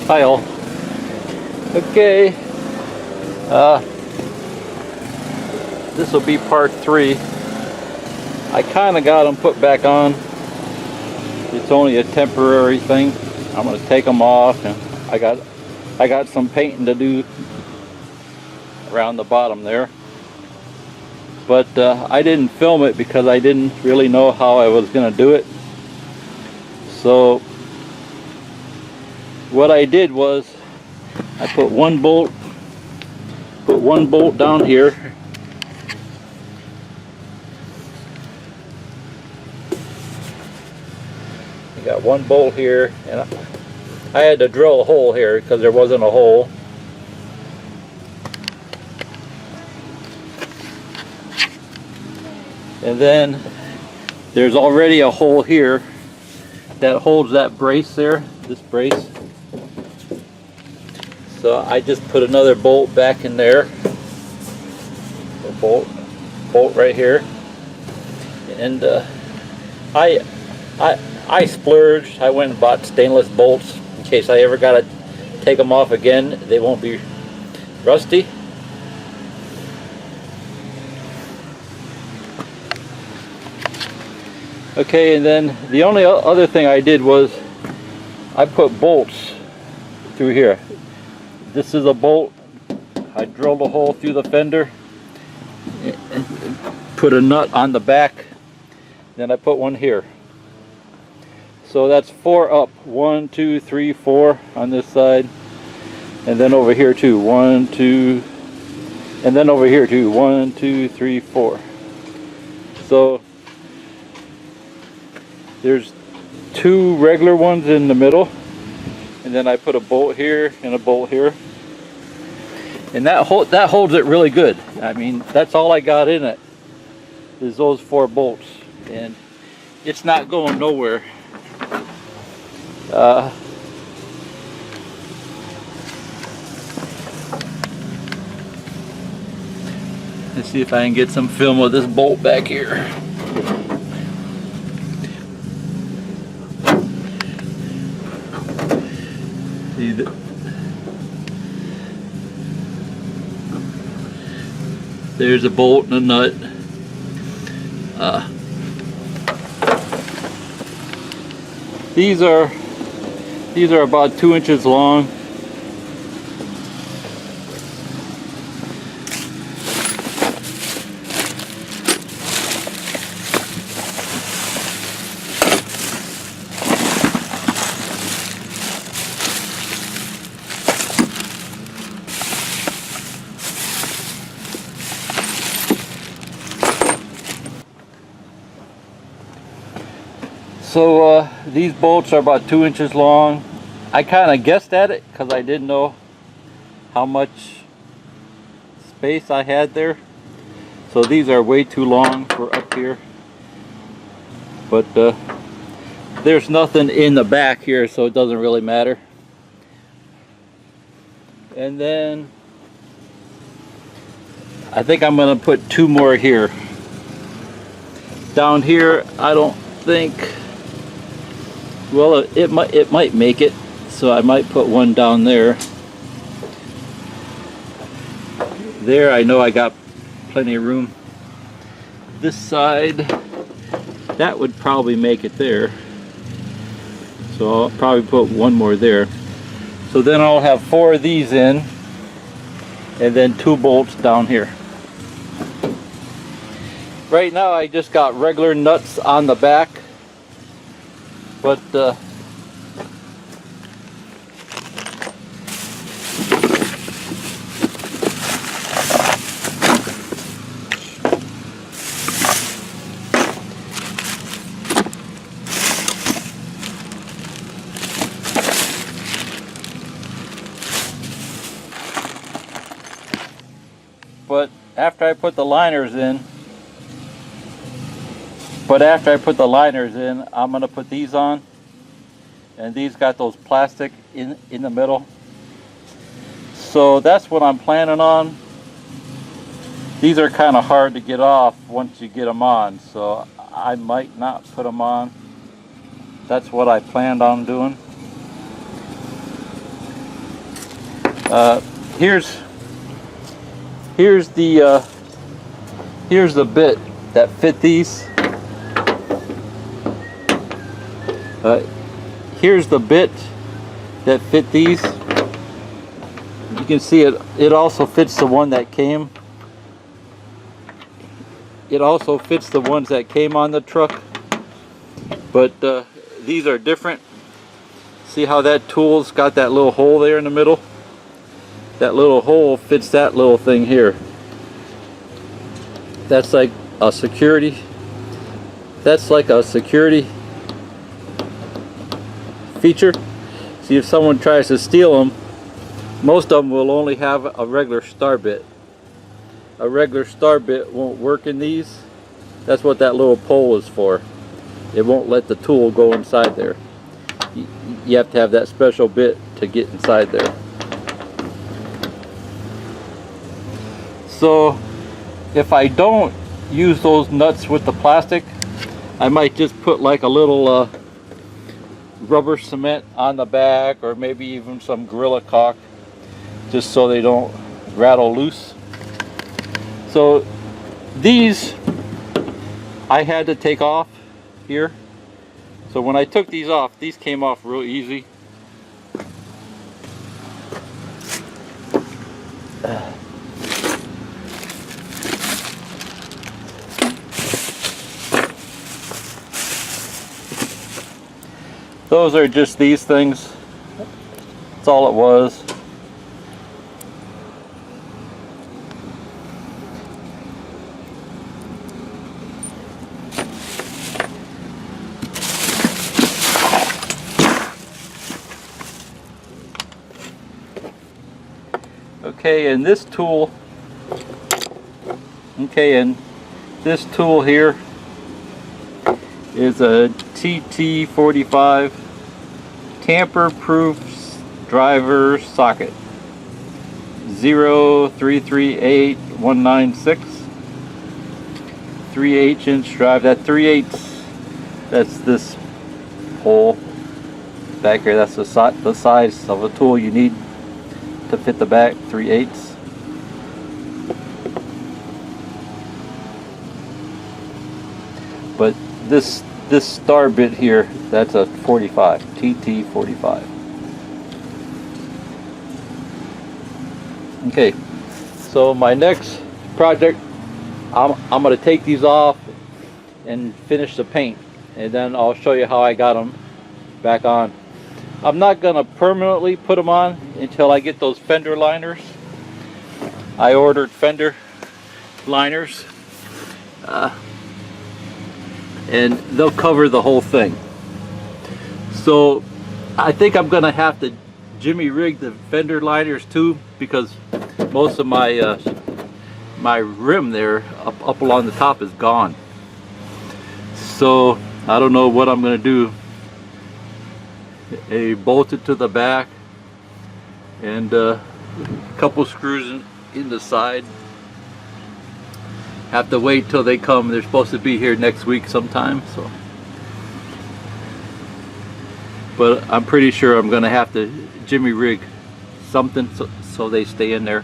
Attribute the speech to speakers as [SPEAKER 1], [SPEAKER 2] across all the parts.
[SPEAKER 1] tile. Okay, this will be part 3. I kind of got them put back on. It's only a temporary thing. I'm going to take them off, and I got some painting to do around the bottom there. But I didn't film it because I didn't really know how I was going to do it. So what I did was I put one bolt down here. I got one bolt here, and I had to drill a hole here because there wasn't a hole. And then there's already a hole here that holds that brace there, this brace. So I just put another bolt back in there. A bolt right here. And I splurged. I went and bought stainless bolts in case I ever got to take them off again. They won't be rusty. Okay, and then the only other thing I did was I put bolts through here. This is a bolt. I drilled a hole through the fender and put a nut on the back. Then I put one here. So that's 4 up. 1, 2, 3, 4 on this side. And then over here too. 1, 2. And then over here too. 1, 2, 3, 4. So there's 2 regular ones in the middle, and then I put a bolt here and a bolt here, and that holds it really good. I mean, that's all I got in it is those 4 bolts, and it's not going nowhere. Let's see if I can get some film of this bolt back here. See that? There's a bolt and a nut. These are about 2 inches long. So these bolts are about 2 inches long. I kind of guessed at it because I didn't know how much space I had there. So these are way too long for up here. But there's nothing in the back here, so it doesn't really matter. And then I think I'm going to put 2 more here. Down here, I don't think. Well, it might make it, so I might put one down there. There, I know I got plenty of room. This side, that would probably make it there. So I'll probably put one more there. So then I'll have 4 of these in, and then 2 bolts down here. Right now I just got regular nuts on the back. But after I put the liners in, I'm going to put these on, and these got those plastic in the middle. So that's what I'm planning on. These are kind of hard to get off once you get them on, so I might not put them on. That's what I planned on doing. Here's the bit that fit these. Here's the bit that fit these. You can see it also fits the one that came. It also fits the ones that came on the truck, but these are different. See how that tool's got that little hole there in the middle? That little hole fits that little thing here. That's like a security. That's like a security feature. See, if someone tries to steal them, most of them will only have a regular star bit. A regular star bit won't work in these. That's what that little pole is for. It won't let the tool go inside there. You have to have that special bit to get inside there. So if I don't use those nuts with the plastic, I might just put like a little rubber cement on the back, or maybe even some Gorilla caulk, just so they don't rattle loose. So these I had to take off here. So when I took these off, these came off real easy. Those are just these things. That's all it was. Okay, and this tool, this tool here is a TT45 tamper-proof driver socket, 0338196, 3/8 inch drive. That 3/8, that's this hole back here. That's the size of a tool you need to fit the back, 3/8. But this star bit here, that's a 45, TT45. Okay, so my next project, I'm going to take these off and finish the paint, and then I'll show you how I got them back on. I'm not going to permanently put them on until I get those Fender liners. I ordered Fender liners, and they'll cover the whole thing. So I think I'm going to have to jimmy rig the Fender liners too, because most of my my rim there up along the top is gone. So I don't know what I'm going to do. A bolted to the back and a couple screws in the side. Have to wait till they come. They're supposed to be here next week sometime, so. But I'm pretty sure I'm gonna have to jimmy rig something so they stay in there.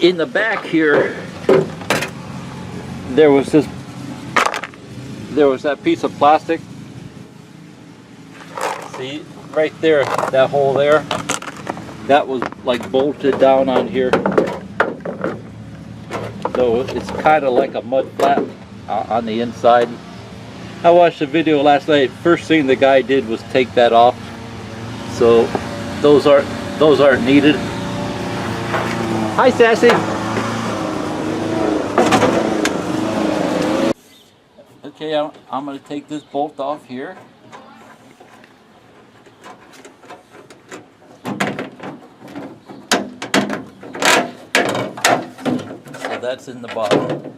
[SPEAKER 1] In the back here, there was that piece of plastic. See, right there, that hole there, that was like bolted down on here. So it's kind of like a mud flap on the inside. I watched the video last night. First thing the guy did was take that off. So those aren't needed. Hi, Sassy. Okay, I'm going to take this bolt off here. So that's in the bottom.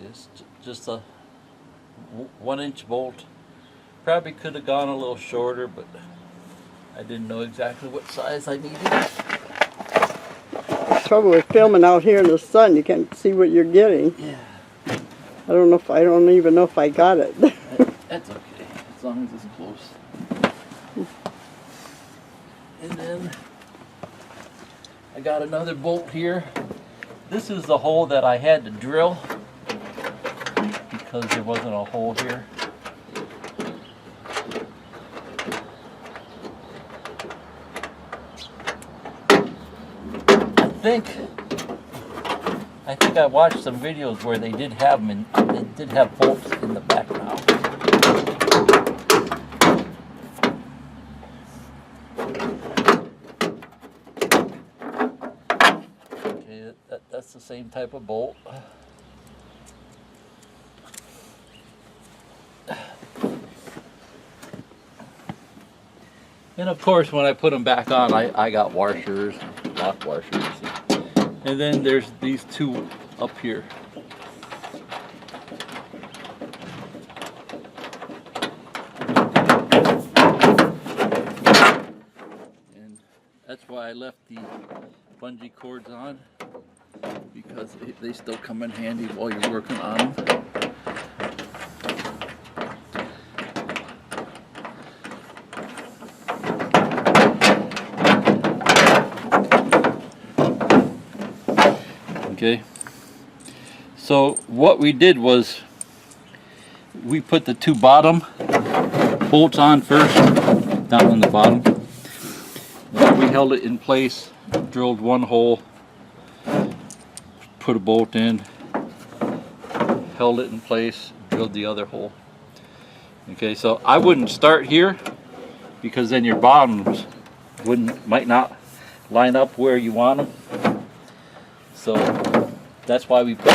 [SPEAKER 1] It's just a 1-inch bolt. Probably could have gone a little shorter, but I didn't know exactly what size I needed.
[SPEAKER 2] trouble with filming out here in the sun. You can't see what you're getting.
[SPEAKER 1] Yeah.
[SPEAKER 2] I don't even know if I got it.
[SPEAKER 1] That's okay, as long as it's close. And then I got another bolt here. This is the hole that I had to drill because there wasn't a hole here. I think I watched some videos where they did have them, and they did have bolts in the back now. Okay, that's the same type of bolt. And of course, when I put them back on, I got washers, lock washers. And then there's these two up here. And that's why I left the bungee cords on, because they still come in handy while you're working on them. Okay, so what we did was we put the two bottom bolts on first, down on the bottom. Then we held it in place, drilled one hole, put a bolt in, held it in place, drilled the other hole. Okay, so I wouldn't start here because then your bottoms might not line up where you want them. So that's why we put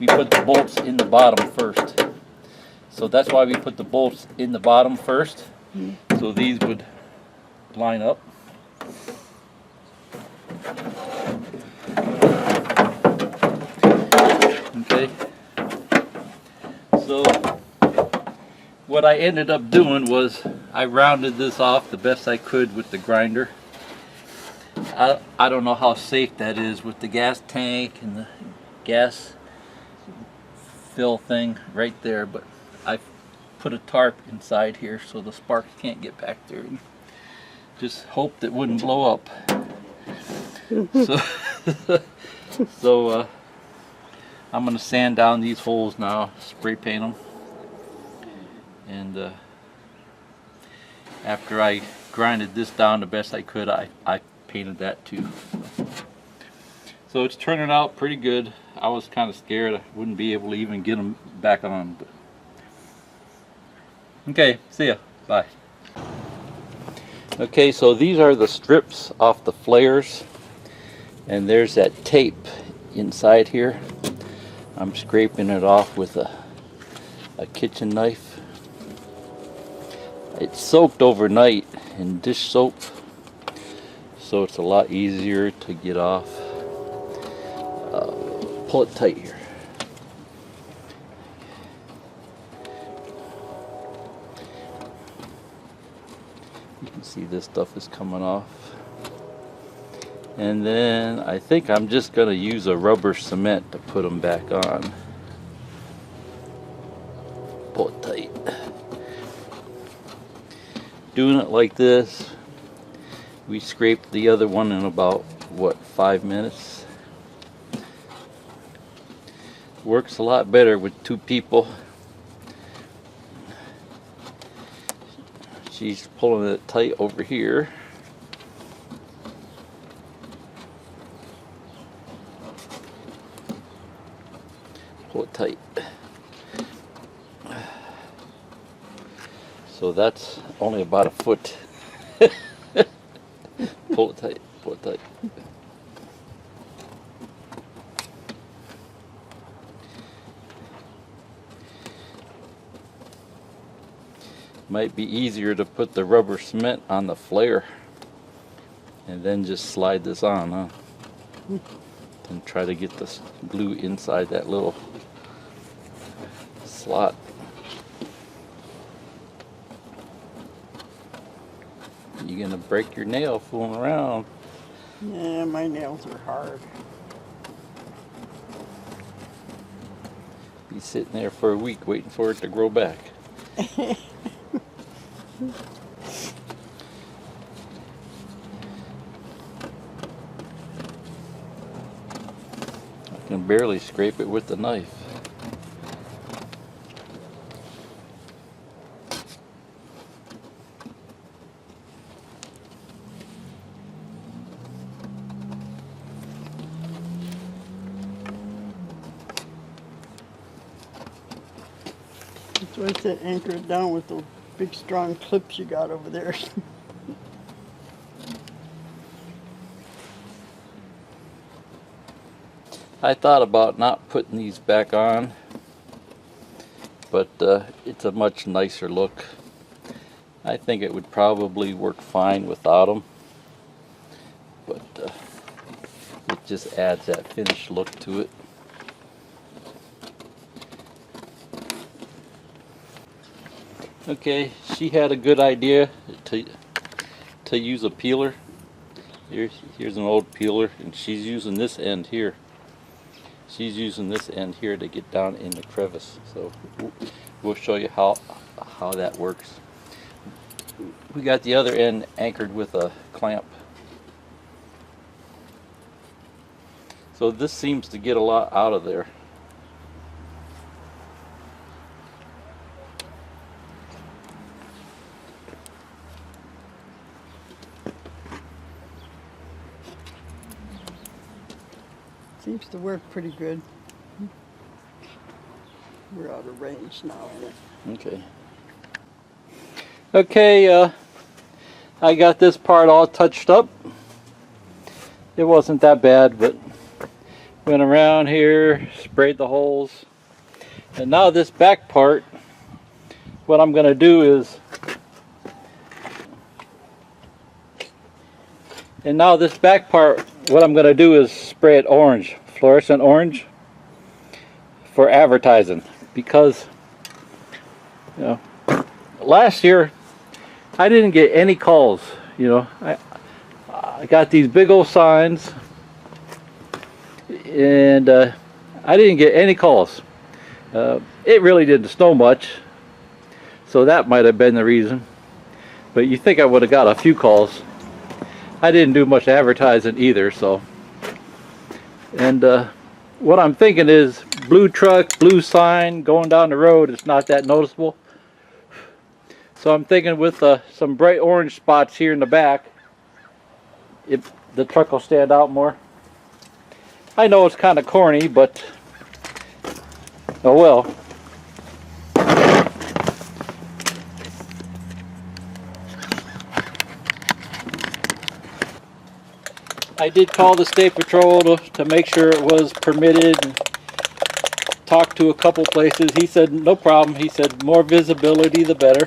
[SPEAKER 1] the bolts in the bottom first. So that's why we put the bolts in the bottom first. So these would line up. Okay. So what I ended up doing was I rounded this off the best I could with the grinder. I don't know how safe that is with the gas tank and the gas fill thing right there, but I put a tarp inside here so the sparks can't get back there. And just hoped it wouldn't blow up. So I'm going to sand down these holes now, spray paint them, and after I grinded this down the best I could, I painted that too. So it's turning out pretty good. I was kind of scared I wouldn't be able to even get them back on. But okay, see ya. Bye. Okay, so these are the strips off the flares, and there's that tape inside here. I'm scraping it off with a kitchen knife. It's soaked overnight in dish soap, so it's a lot easier to get off. Pull it tight here. You can see this stuff is coming off. And then I think I'm just going to use a rubber cement to put them back on. Pull it tight. Doing it like this, we scraped the other one in about, what, 5 minutes? Works a lot better with two people. She's pulling it tight over here. Pull it tight. So that's only about a foot. Pull it tight, pull it tight. Might be easier to put the rubber cement on the flare and then just slide this on, huh? And try to get the glue inside that little slot. You're gonna break your nail fooling around.
[SPEAKER 2] Yeah, my nails are hard.
[SPEAKER 1] Be sitting there for a week waiting for it to grow back. I can barely scrape it with the knife.
[SPEAKER 2] That's why I said anchor it down with those big strong clips you got over there.
[SPEAKER 1] I thought about not putting these back on, but it's a much nicer look. I think it would probably work fine without them, but it just adds that finished look to it. Okay, she had a good idea to use a peeler. Here's an old peeler, and she's using this end here. She's using this end here to get down in the crevice. So we'll show you how that works. We got the other end anchored with a clamp. So this seems to get a lot out of there.
[SPEAKER 2] Seems to work pretty good. We're out of range now, ain't it?
[SPEAKER 1] Okay, I got this part all touched up. It wasn't that bad, but went around here, sprayed the holes. And now this back part, what I'm going to do is, spray it orange, fluorescent orange, for advertising. Because, you know, last year I didn't get any calls. You know, I got these big old signs, and I didn't get any calls. It really didn't snow much, so that might have been the reason. But you think I would have got a few calls. I didn't do much advertising either, so. And what I'm thinking is, blue truck, blue sign going down the road, it's not that noticeable. So I'm thinking with some bright orange spots here in the back, the truck will stand out more. I know it's kind of corny, but oh well. I did call the State Patrol to make sure it was permitted, and talked to a couple places. He said no problem. He said more visibility the better.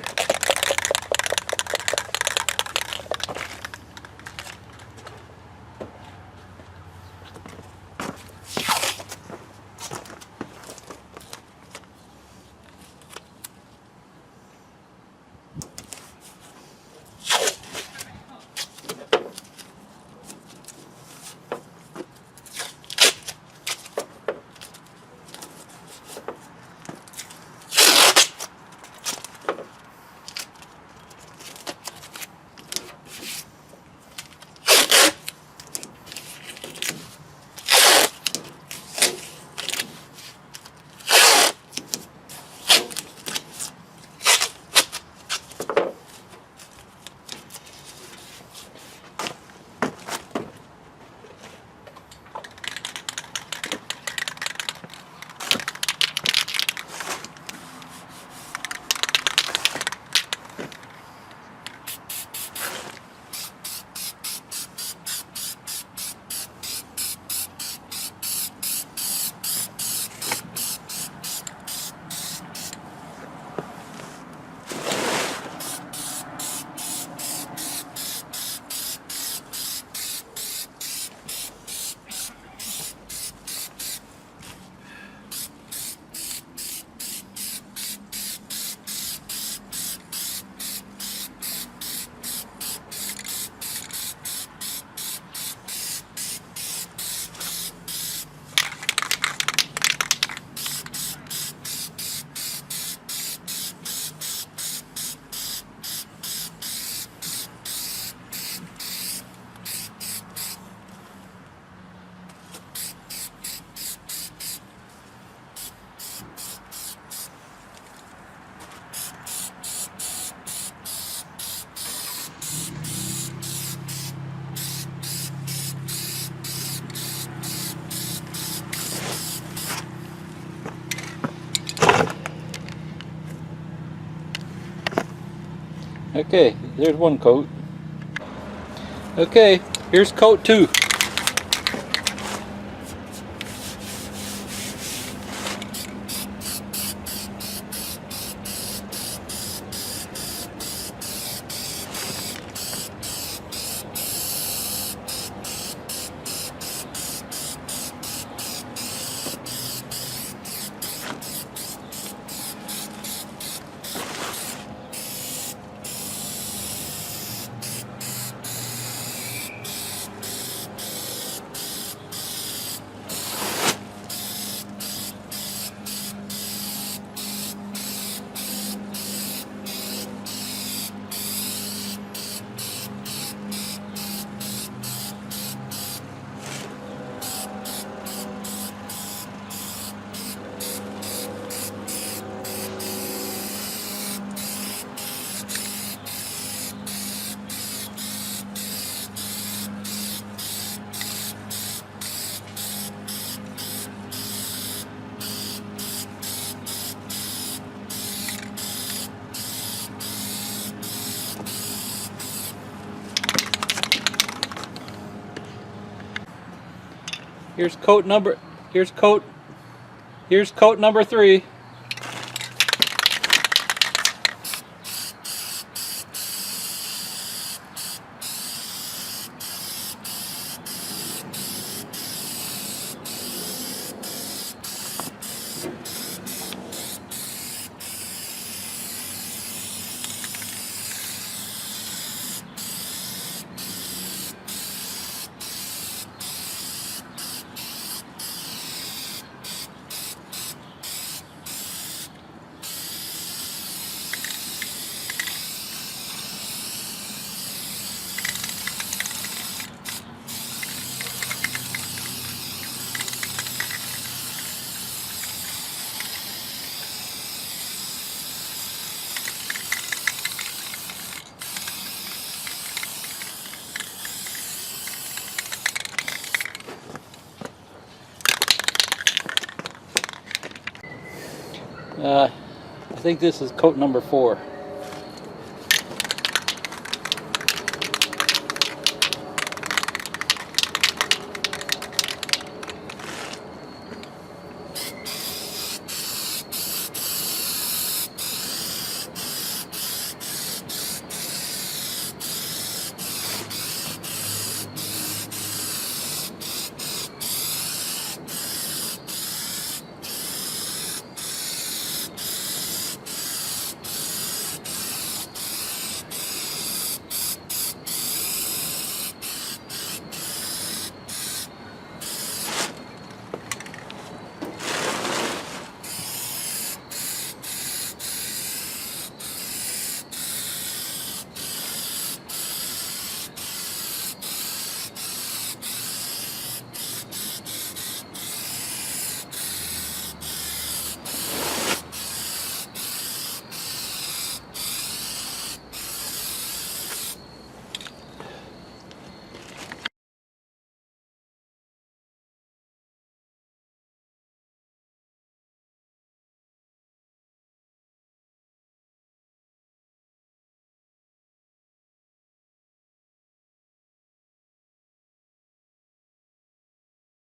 [SPEAKER 1] Okay, there's one coat. Okay, here's coat 2. Here's coat number 3. I think this is coat number 4.